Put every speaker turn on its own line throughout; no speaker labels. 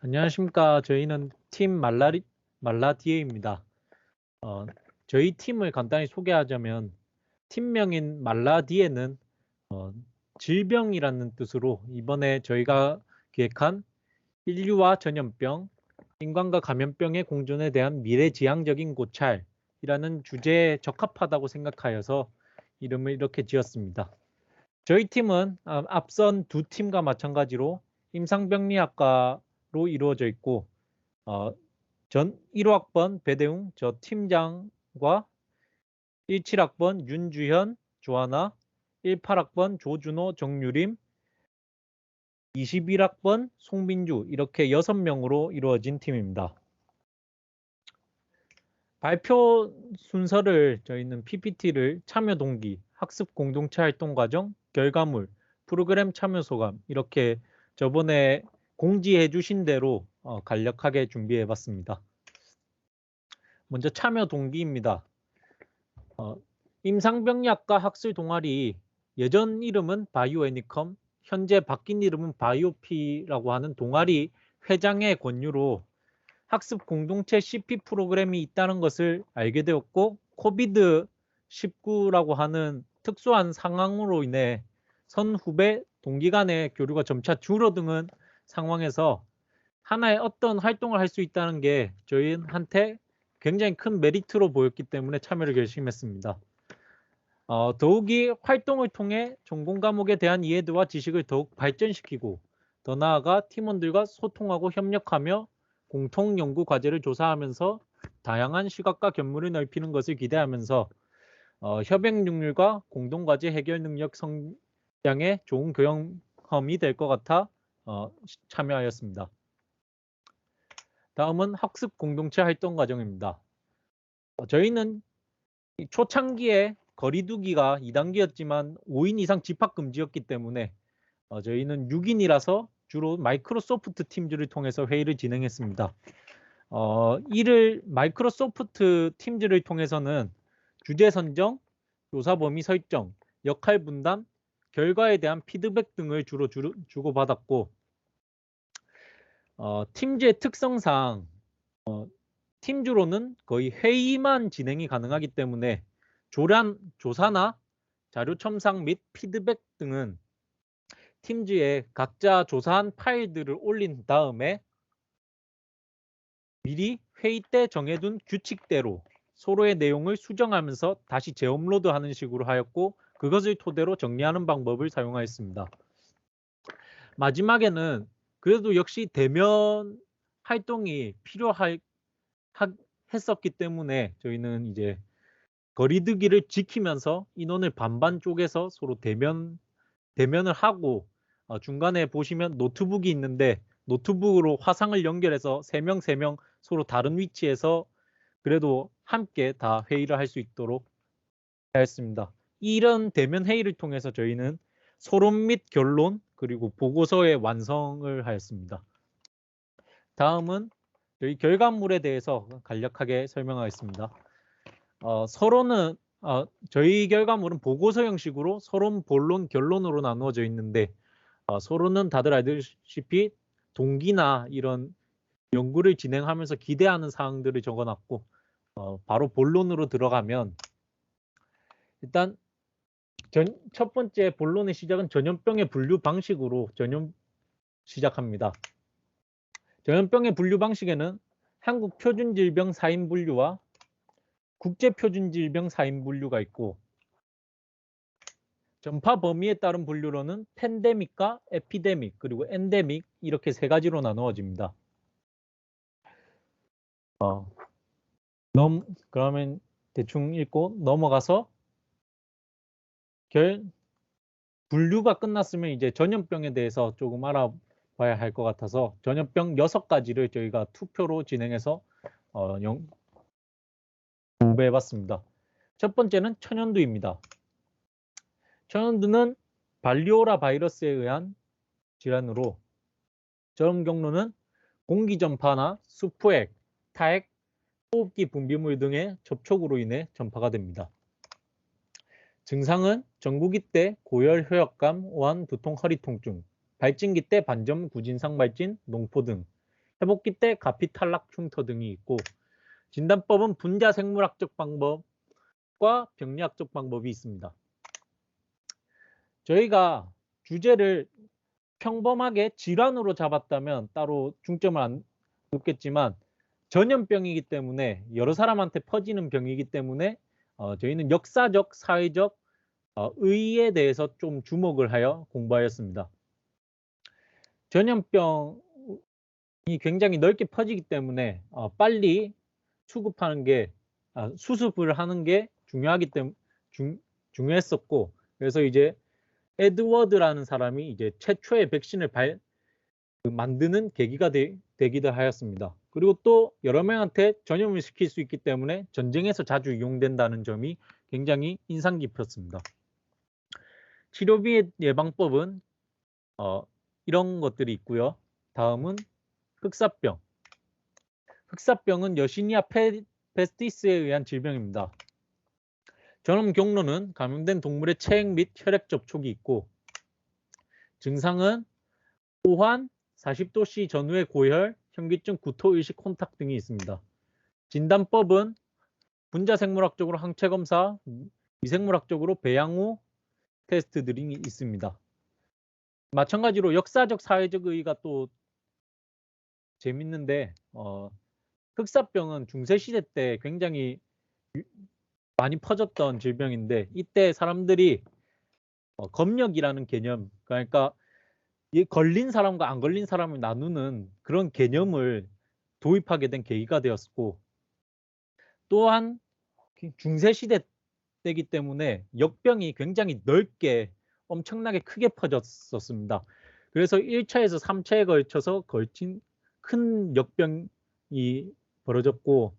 안녕하십니까. 저희는 팀 말라디에입니다. 저희 팀을 간단히 소개하자면 팀명인 말라디에는 질병이라는 뜻으로 이번에 저희가 기획한 인류와 전염병, 인간과 감염병의 공존에 대한 미래지향적인 고찰이라는 주제에 적합하다고 생각하여서 이름을 이렇게 지었습니다. 저희 팀은 앞선 두 팀과 마찬가지로 임상병리학과로 이루어져 있고 전 1호학번 배대웅 저 팀장과 17학번 윤주현 조하나 18학번 조준호 정유림 21학번 송민주 이렇게 6명으로 이루어진 팀입니다. 발표 순서를 저희는 PPT를 참여 동기, 학습 공동체 활동 과정, 결과물, 프로그램 참여 소감 이렇게 저번에 공지해 주신 대로 간략하게 준비해 봤습니다. 먼저 참여 동기입니다. 임상병리학과 학술 동아리 예전 이름은 바이오애니컴, 현재 바뀐 이름은 바이오피라고 하는 동아리 회장의 권유로 학습 공동체 CP 프로그램이 있다는 것을 알게 되었고 코비드-19라고 하는 특수한 상황으로 인해 선후배 동기 간의 교류가 점차 줄어드는 상황에서 하나의 어떤 활동을 할 수 있다는 게 저희한테 굉장히 큰 메리트로 보였기 때문에 참여를 결심했습니다. 더욱이 활동을 통해 전공 과목에 대한 이해도와 지식을 더욱 발전시키고 더 나아가 팀원들과 소통하고 협력하며 공통 연구 과제를 조사하면서 다양한 시각과 견문을 넓히는 것을 기대하면서 협약 능률과 공동 과제 해결 능력 성장에 좋은 경험이 될 것 같아 참여하였습니다. 다음은 학습 공동체 활동 과정입니다. 저희는 초창기에 거리두기가 2단계였지만 5인 이상 집합 금지였기 때문에 저희는 6인이라서 주로 마이크로소프트 팀즈를 통해서 회의를 진행했습니다. 이를 마이크로소프트 팀즈를 통해서는 주제 선정, 조사 범위 설정, 역할 분담, 결과에 대한 피드백 등을 주로 주고받았고 팀즈의 특성상 팀주로는 거의 회의만 진행이 가능하기 때문에 조사나 자료 첨삭 및 피드백 등은 팀즈에 각자 조사한 파일들을 올린 다음에 미리 회의 때 정해둔 규칙대로 서로의 내용을 수정하면서 다시 재업로드하는 식으로 하였고 그것을 토대로 정리하는 방법을 사용하였습니다. 마지막에는 그래도 역시 대면 활동이 했었기 때문에 저희는 이제 거리두기를 지키면서 인원을 반반 쪼개서 서로 대면을 하고 중간에 보시면 노트북이 있는데 노트북으로 화상을 연결해서 3명 서로 다른 위치에서 그래도 함께 다 회의를 할 수 있도록 하였습니다. 이런 대면 회의를 통해서 저희는 서론 및 결론 그리고 보고서의 완성을 하였습니다. 다음은 저희 결과물에 대해서 간략하게 설명하겠습니다. 서론은 저희 결과물은 보고서 형식으로 서론, 본론, 결론으로 나누어져 있는데 서론은 다들 알다시피 동기나 이런 연구를 진행하면서 기대하는 사항들을 적어놨고 바로 본론으로 들어가면 일단 첫 번째 본론의 시작은 전염병의 분류 방식으로 시작합니다. 전염병의 분류 방식에는 한국 표준질병 4인 분류와 국제표준질병 4인 분류가 있고 전파 범위에 따른 분류로는 팬데믹과 에피데믹 그리고 엔데믹 이렇게 3가지로 나누어집니다. 그러면 대충 읽고 넘어가서 분류가 끝났으면 이제 전염병에 대해서 조금 알아봐야 할 것 같아서 전염병 6가지를 저희가 투표로 진행해서 공부해봤습니다. 첫 번째는 천연두입니다. 천연두는 발리오라 바이러스에 의한 질환으로 전염 경로는 공기전파나 수포액, 타액, 호흡기 분비물 등의 접촉으로 인해 전파가 됩니다. 증상은 전구기 때 고열, 효약감, 오한, 두통, 허리 통증, 발진기 때 반점 구진상 발진, 농포 등, 회복기 때 가피 탈락 흉터 등이 있고 진단법은 분자 생물학적 방법과 병리학적 방법이 있습니다. 저희가 주제를 평범하게 질환으로 잡았다면 따로 중점을 안 놓겠지만 전염병이기 때문에 여러 사람한테 퍼지는 병이기 때문에 저희는 역사적, 사회적 의의에 대해서 좀 주목을 하여 공부하였습니다. 전염병이 굉장히 넓게 퍼지기 때문에 빨리 수급하는 게 수습을 하는 게 중요하기 때문에 중요했었고 그래서 이제 에드워드라는 사람이 이제 최초의 백신을 만드는 계기가 되기도 하였습니다. 그리고 또 여러 명한테 전염을 시킬 수 있기 때문에 전쟁에서 자주 이용된다는 점이 굉장히 인상 깊었습니다. 치료비 예방법은 이런 것들이 있고요. 다음은 흑사병. 흑사병은 여시니아 페스티스에 의한 질병입니다. 전염 경로는 감염된 동물의 체액 및 혈액 접촉이 있고 증상은 호환, 40도씨 전후의 고혈, 현기증, 구토의식, 혼탁 등이 있습니다. 진단법은 분자생물학적으로 항체검사, 미생물학적으로 배양후 테스트들이 있습니다. 마찬가지로 역사적, 사회적 의의가 또 재밌는데 흑사병은 중세시대 때 굉장히 많이 퍼졌던 질병인데 이때 사람들이 검역이라는 개념, 그러니까 걸린 사람과 안 걸린 사람을 나누는 그런 개념을 도입하게 된 계기가 되었고 또한 중세시대 때이기 때문에 역병이 굉장히 넓게 엄청나게 크게 퍼졌었습니다. 그래서 1차에서 3차에 걸쳐서 걸친 큰 역병이 벌어졌고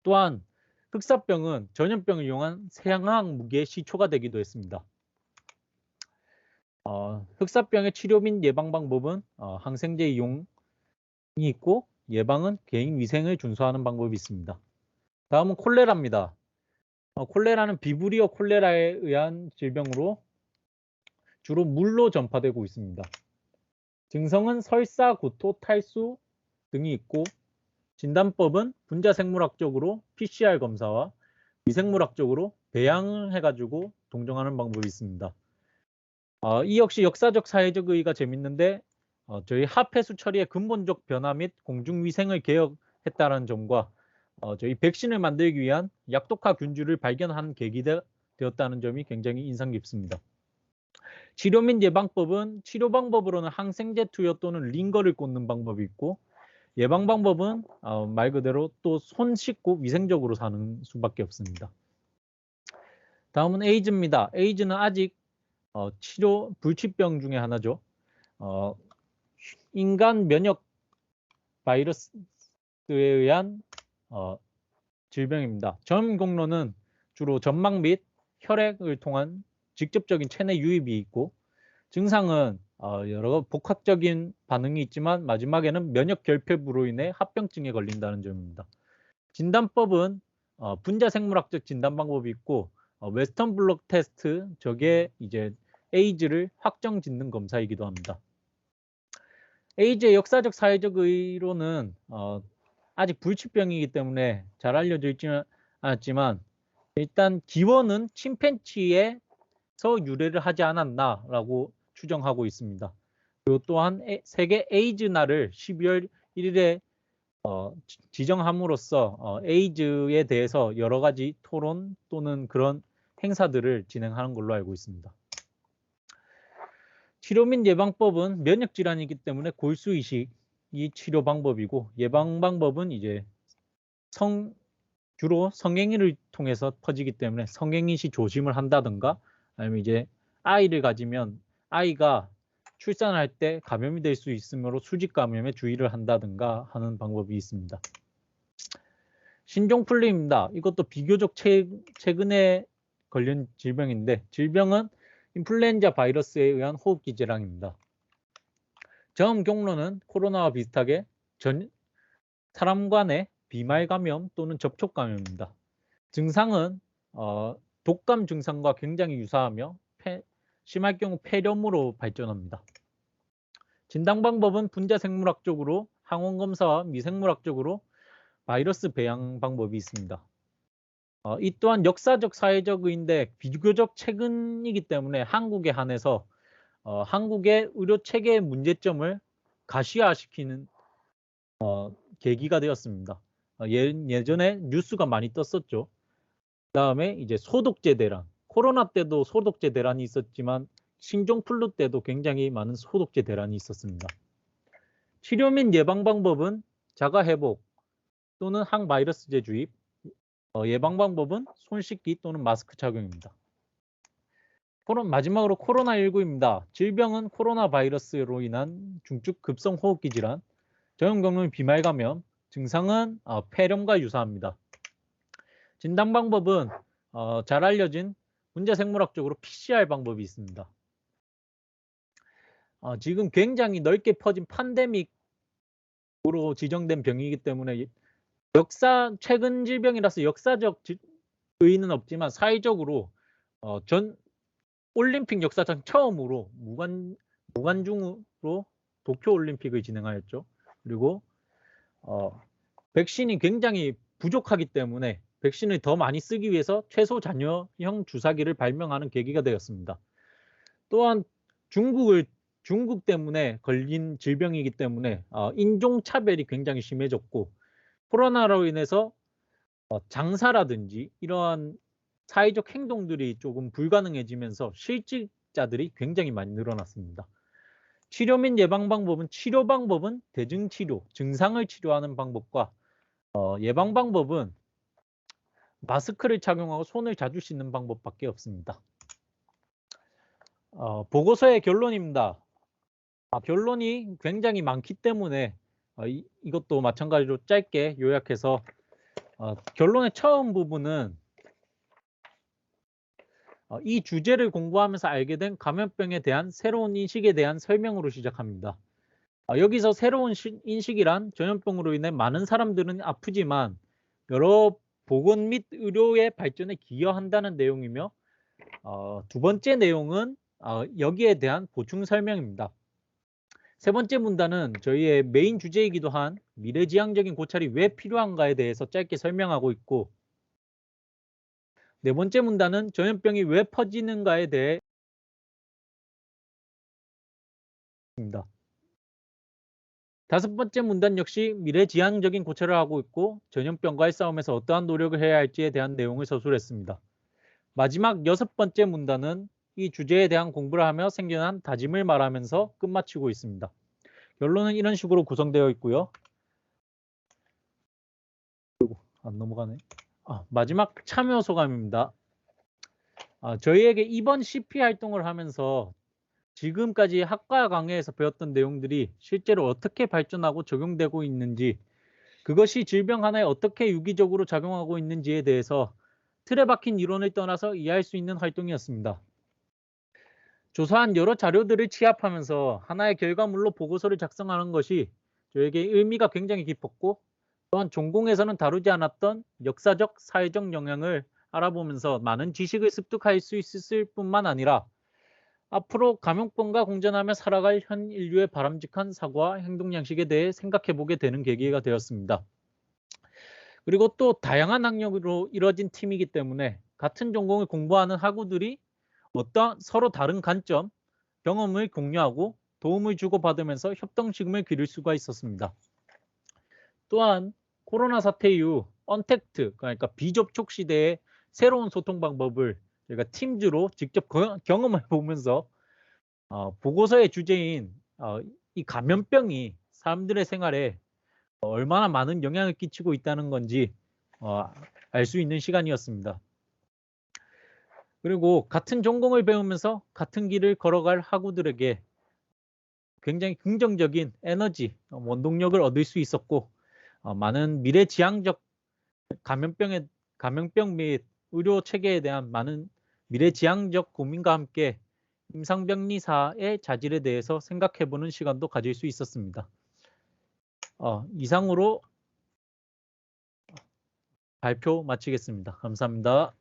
또한 흑사병은 전염병을 이용한 세항 무기의 시초가 되기도 했습니다. 흑사병의 치료 및 예방 방법은 항생제 이용이 있고 예방은 개인 위생을 준수하는 방법이 있습니다. 다음은 콜레라입니다. 콜레라는 비브리오 콜레라에 의한 질병으로 주로 물로 전파되고 있습니다. 증상은 설사, 구토, 탈수 등이 있고 진단법은 분자생물학적으로 PCR 검사와 미생물학적으로 배양을 해가지고 동정하는 방법이 있습니다. 이 역시 역사적 사회적 의의가 재밌는데 저희 합해수 처리의 근본적 변화 및 공중위생을 개혁했다는 점과 저희 백신을 만들기 위한 약독화 균주를 발견한 계기가 되었다는 점이 굉장히 인상 깊습니다. 치료 및 예방법은 치료 방법으로는 항생제 투여 또는 링거를 꽂는 방법이 있고 예방 방법은 말 그대로 또 손 씻고 위생적으로 사는 수밖에 없습니다. 다음은 에이즈입니다. 에이즈는 아직 치료 불치병 중에 하나죠. 인간 면역 바이러스에 의한 질병입니다. 전염 경로는 주로 점막 및 혈액을 통한 직접적인 체내 유입이 있고 증상은 여러 복합적인 반응이 있지만 마지막에는 면역 결핍으로 인해 합병증에 걸린다는 점입니다. 진단법은 분자 생물학적 진단 방법이 있고 웨스턴 블록 테스트, 저게 이제 에이즈를 확정 짓는 검사이기도 합니다. 에이즈의 역사적 사회적 의의로는 아직 불치병이기 때문에 잘 알려져 있지는 않았지만 일단 기원은 침팬지에서 유래를 하지 않았나라고 추정하고 있습니다. 그리고 또한 세계 에이즈 날을 12월 1일에 지정함으로써 에이즈에 대해서 여러 가지 토론 또는 그런 행사들을 진행하는 걸로 알고 있습니다. 치료 및 예방법은 면역질환이기 때문에 골수이식이 치료 방법이고 예방 방법은 이제 주로 성행위를 통해서 퍼지기 때문에 성행위 시 조심을 한다든가 아니면 이제 아이를 가지면 아이가 출산할 때 감염이 될 수 있으므로 수직 감염에 주의를 한다든가 하는 방법이 있습니다. 신종플루입니다. 이것도 비교적 최근에 걸린 질병인데 질병은 인플루엔자 바이러스에 의한 호흡기 질환입니다. 전염 경로는 코로나와 비슷하게 사람 간의 비말 감염 또는 접촉 감염입니다. 증상은 독감 증상과 굉장히 유사하며 심할 경우 폐렴으로 발전합니다. 진단 방법은 분자 생물학적으로, 항원 검사와 미생물학적으로 바이러스 배양 방법이 있습니다. 이 또한 역사적 사회적인데 비교적 최근이기 때문에 한국에 한해서 한국의 의료 체계의 문제점을 가시화시키는 계기가 되었습니다. 예전에 뉴스가 많이 떴었죠. 그다음에 이제 소독제 대란. 코로나 때도 소독제 대란이 있었지만 신종플루 때도 굉장히 많은 소독제 대란이 있었습니다. 치료 및 예방 방법은 자가 회복 또는 항바이러스제 주입, 예방 방법은 손 씻기 또는 마스크 착용입니다. 마지막으로 코로나19입니다. 질병은 코로나 바이러스로 인한 중증 급성 호흡기 질환, 전염경로는 비말 감염, 증상은 폐렴과 유사합니다. 진단 방법은 잘 알려진 분자 생물학적으로 PCR 방법이 있습니다. 지금 굉장히 넓게 퍼진 팬데믹으로 지정된 병이기 때문에 최근 질병이라서 역사적 의의는 없지만 사회적으로 전 올림픽 역사상 처음으로 무관중으로 도쿄올림픽을 진행하였죠. 그리고 백신이 굉장히 부족하기 때문에 백신을 더 많이 쓰기 위해서 최소 잔여형 주사기를 발명하는 계기가 되었습니다. 또한 중국 때문에 걸린 질병이기 때문에 인종차별이 굉장히 심해졌고 코로나로 인해서 장사라든지 이러한 사회적 행동들이 조금 불가능해지면서 실직자들이 굉장히 많이 늘어났습니다. 치료 및 예방 방법은 치료 방법은 대증치료, 증상을 치료하는 방법과 예방 방법은 마스크를 착용하고 손을 자주 씻는 방법밖에 없습니다. 보고서의 결론입니다. 결론이 굉장히 많기 때문에 이것도 마찬가지로 짧게 요약해서 결론의 처음 부분은 이 주제를 공부하면서 알게 된 감염병에 대한 새로운 인식에 대한 설명으로 시작합니다. 여기서 새로운 인식이란 전염병으로 인해 많은 사람들은 아프지만 여러 보건 및 의료의 발전에 기여한다는 내용이며 두 번째 내용은 여기에 대한 보충 설명입니다. 세 번째 문단은 저희의 메인 주제이기도 한 미래지향적인 고찰이 왜 필요한가에 대해서 짧게 설명하고 있고 네 번째 문단은 전염병이 왜 퍼지는가에 대해 입니다. 다섯 번째 문단 역시 미래지향적인 고찰을 하고 있고 전염병과의 싸움에서 어떠한 노력을 해야 할지에 대한 내용을 서술했습니다. 마지막 여섯 번째 문단은 이 주제에 대한 공부를 하며 생겨난 다짐을 말하면서 끝마치고 있습니다. 결론은 이런 식으로 구성되어 있고요. 안 넘어가네. 마지막 참여 소감입니다. 저희에게 이번 CP 활동을 하면서 지금까지 학과 강의에서 배웠던 내용들이 실제로 어떻게 발전하고 적용되고 있는지 그것이 질병 하나에 어떻게 유기적으로 작용하고 있는지에 대해서 틀에 박힌 이론을 떠나서 이해할 수 있는 활동이었습니다. 조사한 여러 자료들을 취합하면서 하나의 결과물로 보고서를 작성하는 것이 저에게 의미가 굉장히 깊었고 또한 전공에서는 다루지 않았던 역사적, 사회적 영향을 알아보면서 많은 지식을 습득할 수 있을 뿐만 아니라 앞으로 감염병과 공존하며 살아갈 현 인류의 바람직한 사고와 행동 양식에 대해 생각해보게 되는 계기가 되었습니다. 그리고 또 다양한 학력으로 이루어진 팀이기 때문에 같은 전공을 공부하는 학우들이 어떤 서로 다른 관점, 경험을 공유하고 도움을 주고받으면서 협동심을 기를 수가 있었습니다. 또한 코로나 사태 이후 언택트, 그러니까 비접촉 시대의 새로운 소통 방법을 저희가 팀즈로 직접 경험해 보면서 보고서의 주제인 이 감염병이 사람들의 생활에 얼마나 많은 영향을 끼치고 있다는 건지 알 수 있는 시간이었습니다. 그리고 같은 전공을 배우면서 같은 길을 걸어갈 학우들에게 굉장히 긍정적인 에너지, 원동력을 얻을 수 있었고 많은 미래지향적 감염병 및 의료 체계에 대한 많은 미래지향적 고민과 함께 임상병리사의 자질에 대해서 생각해보는 시간도 가질 수 있었습니다. 이상으로 발표 마치겠습니다. 감사합니다.